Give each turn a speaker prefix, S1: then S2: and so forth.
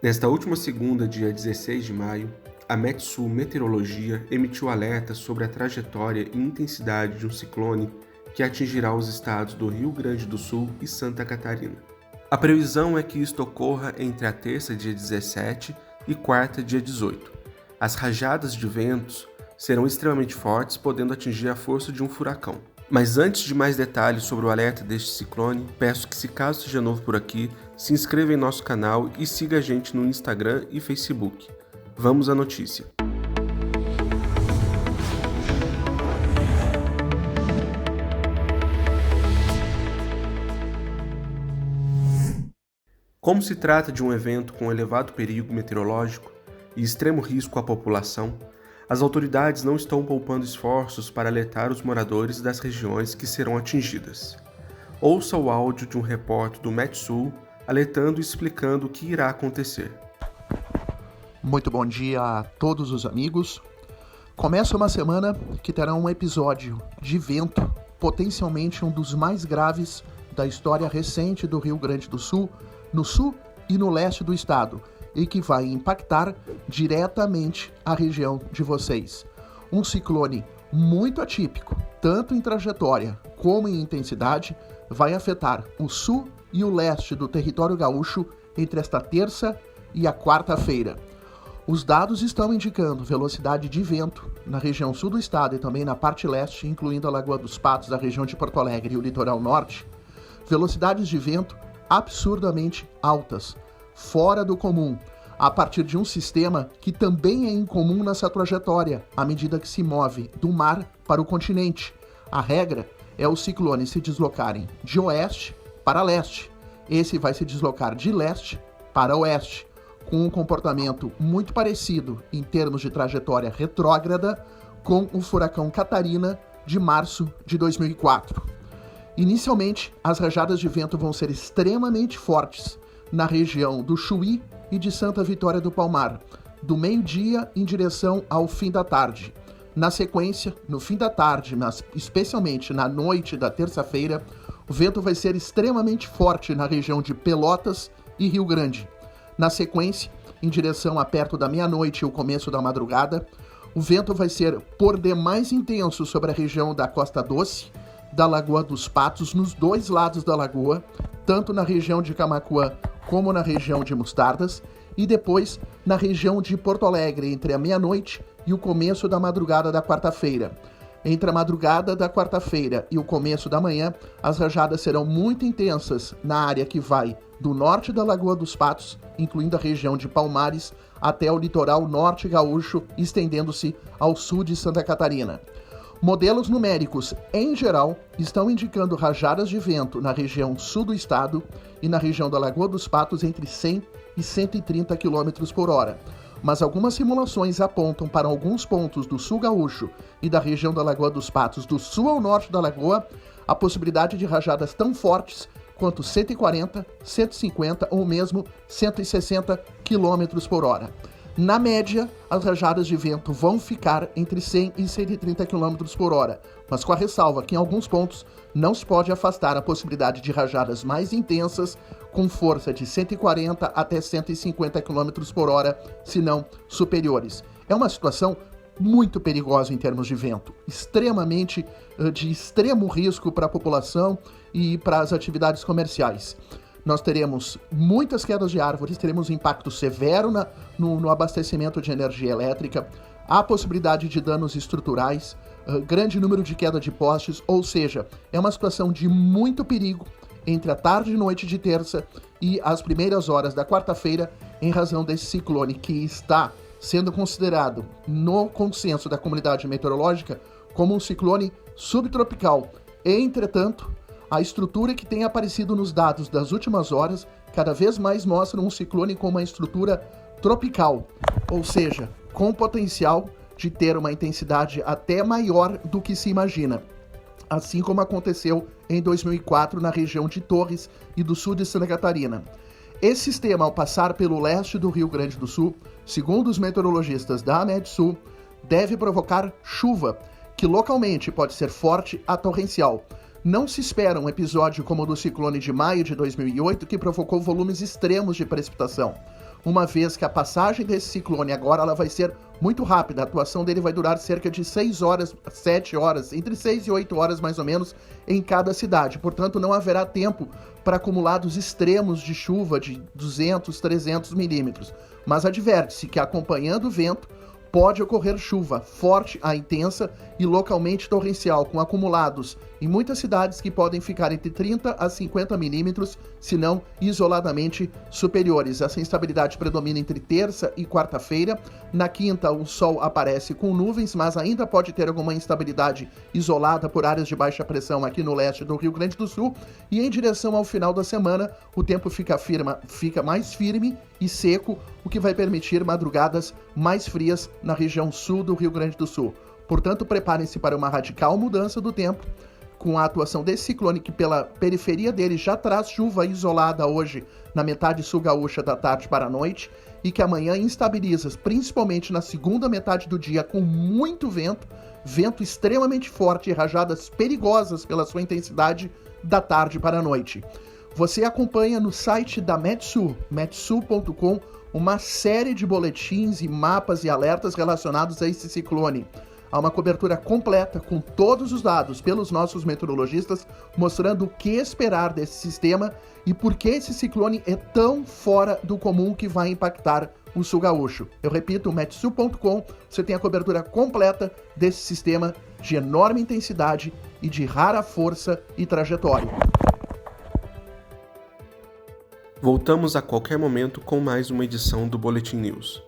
S1: Nesta última segunda, dia 16 de maio, a Metsul Meteorologia emitiu alerta sobre a trajetória e intensidade de um ciclone que atingirá os estados do Rio Grande do Sul e Santa Catarina. A previsão é que isto ocorra entre a terça, dia 17, e quarta, dia 18. As rajadas de ventos serão extremamente fortes, podendo atingir a força de um furacão. Mas antes de mais detalhes sobre o alerta deste ciclone, peço que, se caso seja novo por aqui, se inscreva em nosso canal e siga a gente no Instagram e Facebook. Vamos à notícia. Como se trata de um evento com elevado perigo meteorológico e extremo risco à população, as autoridades não estão poupando esforços para alertar os moradores das regiões que serão atingidas. Ouça o áudio de um repórter do Metsul alertando e explicando o que irá acontecer.
S2: Muito bom dia a todos os amigos. Começa uma semana que terá um episódio de vento, potencialmente um dos mais graves da história recente do Rio Grande do Sul, no sul e no leste do estado, e que vai impactar diretamente a região de vocês. Um ciclone muito atípico, tanto em trajetória como em intensidade, vai afetar o sul e o leste do território gaúcho entre esta terça e a quarta-feira. Os dados estão indicando velocidade de vento na região sul do estado e também na parte leste, incluindo a Lagoa dos Patos, a região de Porto Alegre e o litoral norte, velocidades de vento absurdamente altas, fora do comum, a partir de um sistema que também é incomum nessa trajetória, à medida que se move do mar para o continente. A regra é os ciclones se deslocarem de oeste para leste. Esse vai se deslocar de leste para oeste, com um comportamento muito parecido em termos de trajetória retrógrada com o furacão Catarina de março de 2004. Inicialmente, as rajadas de vento vão ser extremamente fortes na região do Chuí e de Santa Vitória do Palmar, do meio-dia em direção ao fim da tarde. Na sequência, no fim da tarde, mas especialmente na noite da terça-feira, o vento vai ser extremamente forte na região de Pelotas e Rio Grande. Na sequência, em direção a perto da meia-noite e o começo da madrugada, o vento vai ser por demais intenso sobre a região da Costa Doce, da Lagoa dos Patos, nos dois lados da lagoa, tanto na região de Camaquã como na região de Mostardas, e depois na região de Porto Alegre, entre a meia-noite e o começo da madrugada da quarta-feira. Entre a madrugada da quarta-feira e o começo da manhã, as rajadas serão muito intensas na área que vai do norte da Lagoa dos Patos, incluindo a região de Palmares, até o litoral norte gaúcho, estendendo-se ao sul de Santa Catarina. Modelos numéricos, em geral, estão indicando rajadas de vento na região sul do estado e na região da Lagoa dos Patos entre 100 e 130 km por hora. Mas algumas simulações apontam para alguns pontos do sul gaúcho e da região da Lagoa dos Patos, do sul ao norte da lagoa, a possibilidade de rajadas tão fortes quanto 140, 150 ou mesmo 160 km por hora. Na média, as rajadas de vento vão ficar entre 100 e 130 km por hora, mas com a ressalva que em alguns pontos não se pode afastar a possibilidade de rajadas mais intensas com força de 140 até 150 km por hora, se não superiores. É uma situação muito perigosa em termos de vento, extremamente de extremo risco para a população e para as atividades comerciais. Nós teremos muitas quedas de árvores, teremos um impacto severo no abastecimento de energia elétrica, há possibilidade de danos estruturais, grande número de queda de postes, ou seja, é uma situação de muito perigo entre a tarde e noite de terça e as primeiras horas da quarta-feira, em razão desse ciclone que está sendo considerado no consenso da comunidade meteorológica como um ciclone subtropical. Entretanto, a estrutura que tem aparecido nos dados das últimas horas cada vez mais mostra um ciclone com uma estrutura tropical, ou seja, com potencial de ter uma intensidade até maior do que se imagina, assim como aconteceu em 2004 na região de Torres e do sul de Santa Catarina. Esse sistema, ao passar pelo leste do Rio Grande do Sul, segundo os meteorologistas da Metsul, deve provocar chuva, que localmente pode ser forte a torrencial. Não se espera um episódio como o do ciclone de maio de 2008, que provocou volumes extremos de precipitação. uma vez que a passagem desse ciclone agora ela vai ser muito rápida. A atuação dele vai durar cerca de 6 horas, 7 horas, entre 6 e 8 horas mais ou menos em cada cidade. Portanto, não haverá tempo para acumulados extremos de chuva de 200, 300 milímetros. Mas adverte-se que acompanhando o vento, pode ocorrer chuva forte a intensa e localmente torrencial, com acumulados em muitas cidades que podem ficar entre 30 a 50 milímetros, se não isoladamente superiores. Essa instabilidade predomina entre terça e quarta-feira. Na quinta, o sol aparece com nuvens, mas ainda pode ter alguma instabilidade isolada por áreas de baixa pressão aqui no leste do Rio Grande do Sul. E em direção ao final da semana, o tempo fica mais firme e seco, o que vai permitir madrugadas mais frias na região sul do Rio Grande do Sul. Portanto, preparem-se para uma radical mudança do tempo, com a atuação desse ciclone que pela periferia dele já traz chuva isolada hoje na metade sul gaúcha da tarde para a noite e que amanhã instabiliza, principalmente na segunda metade do dia, com muito vento, vento extremamente forte e rajadas perigosas pela sua intensidade da tarde para a noite. Você acompanha no site da Metsul, metsul.com, uma série de boletins e mapas e alertas relacionados a esse ciclone. Há uma cobertura completa com todos os dados pelos nossos meteorologistas, mostrando o que esperar desse sistema e por que esse ciclone é tão fora do comum que vai impactar o sul gaúcho. Eu repito, metsul.com, você tem a cobertura completa desse sistema de enorme intensidade e de rara força e trajetória.
S1: Voltamos a qualquer momento com mais uma edição do Boletim News.